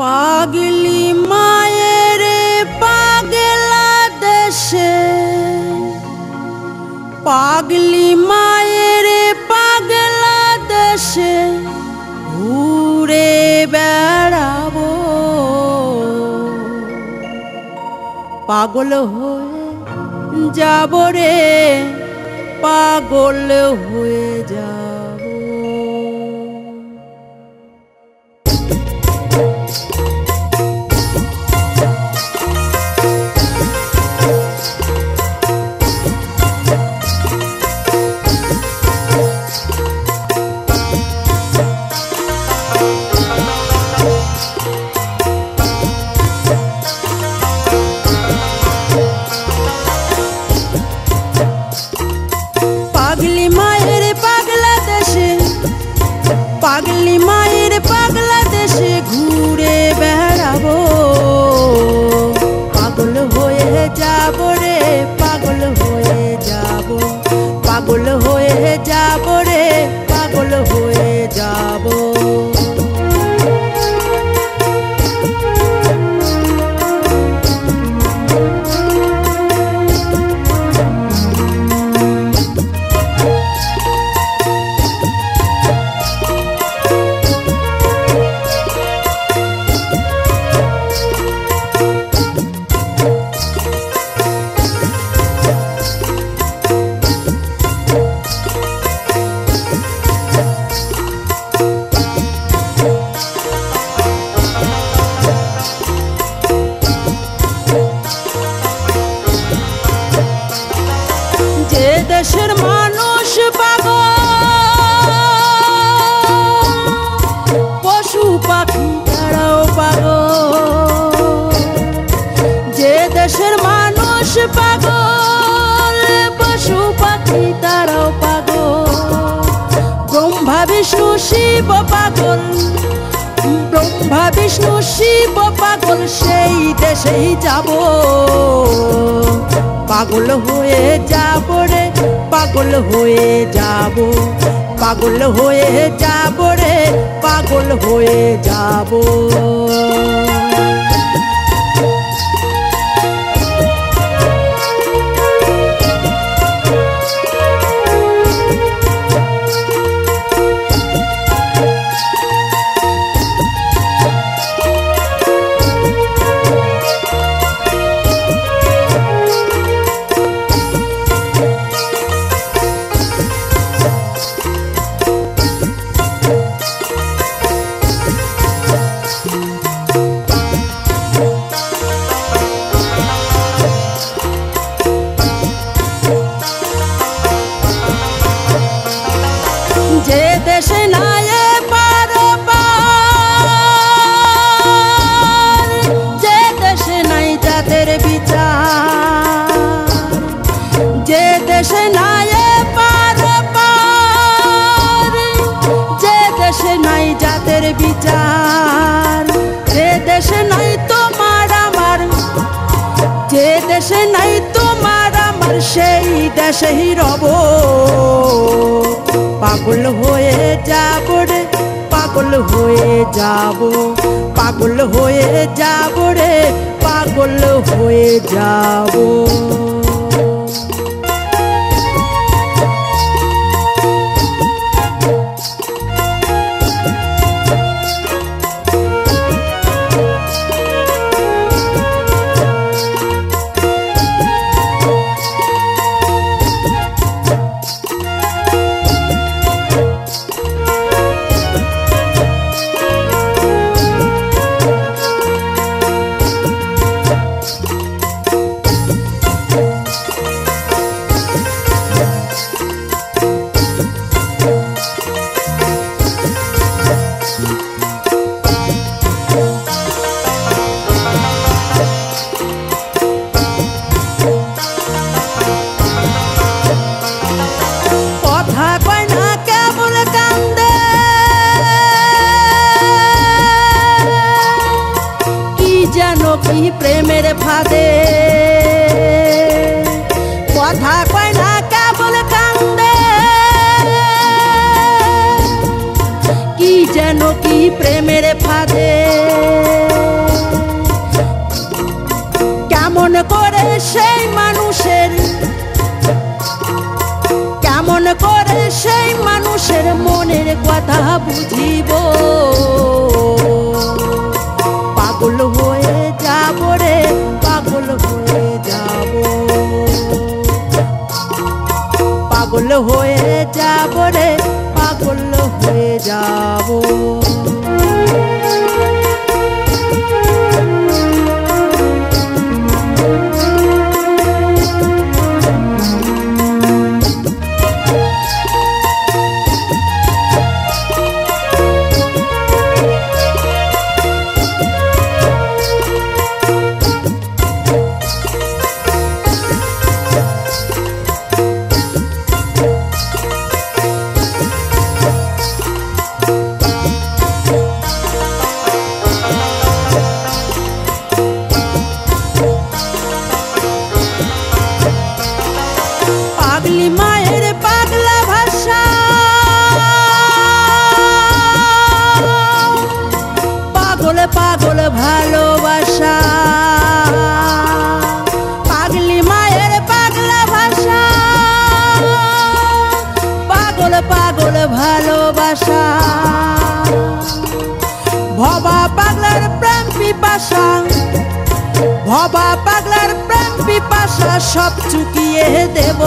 পাগলি মায়ের পাগলা দেশে, পাগলি মায়ের পাগলা দেশে ঘুরে বেড়াবো। পাগল হয়ে যাব রে, পাগল হয়ে যাব। পাগলি মায়ের পাগলা দেশে, পাগলি মায়ের পাগলা দেশে ঘুরে বেড়াবো। পাগল হয়ে যাব রে, পাগল হয়ে যাব, পাগল হয়ে যাব রে, পাগল হয়ে যাব। যে দেশের মানুষ পাগল, পশু পাখি তারাও পাগল। যে দেশের মানুষ পাগল, পশু পাখি তারাও পাগল। ব্রহ্মা বিষ্ণু শিব পাগল, ব্রহ্মা বিষ্ণু শিব পাগল, সেই দেশেই যাব। পাগল হয়ে যাব রে, পাগল হয়ে যাব, পাগল হয়ে যাব রে, পাগল হয়ে যাব। যে দেশে নাই পারো পার, যে দেশে নাই জাতের বিচার। যে দেশে নাই পারো পার, যে দেশে নাই জাতের বিচার। যে দেশে নাই তোমার আমার, যে দেশে নাই তোমার আমার, সেই দেশেই রব। পাগল হয়ে যাব রে, পাগল হয়ে যাব, পাগল হয়ে যাব রে, পাগল হয়ে যাব। কি প্রেমের ফাঁদে কথা কয় না কেবল কান্দে, কি যেন কি প্রেমের ফাঁদে। মানুষের মনের কথা বুঝিব পাগল হয়ে যাব রে পাগল হয়ে যাব পাগল হয়ে যাব রে পাগল হয়ে যাব পাগলি মায়ের পাগলা ভাষা পাগল পাগল ভালোবাসা পাগলি মায়ের পাগলা ভাষা পাগল পাগল ভালোবাসা ভবা পাগলার প্রেম পিপাসা ভবা পাগলার প্রেম পিপাসা সব চুকিয়ে দেব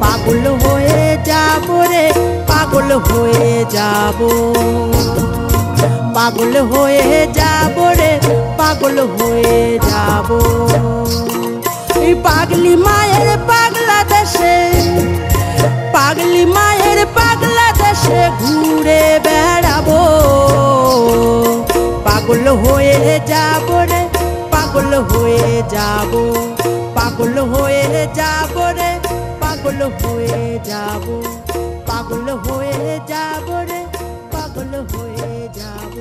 পাগল হয়ে যাব রে পাগল হয়ে যাব পাগল হয়ে যাব রে পাগল হয়ে যাব এই পাগলি মায়ের পাগলা দেশে পাগলি মায়ের পাগলা দেশে ঘুরে বেড়াবো পাগল হয়ে যাব রে পাগল হয়ে যাব পাগল হয়ে যাব রে পাগল হয়ে যাব পাগল হয়ে যাব রে পাগল হয়ে যাব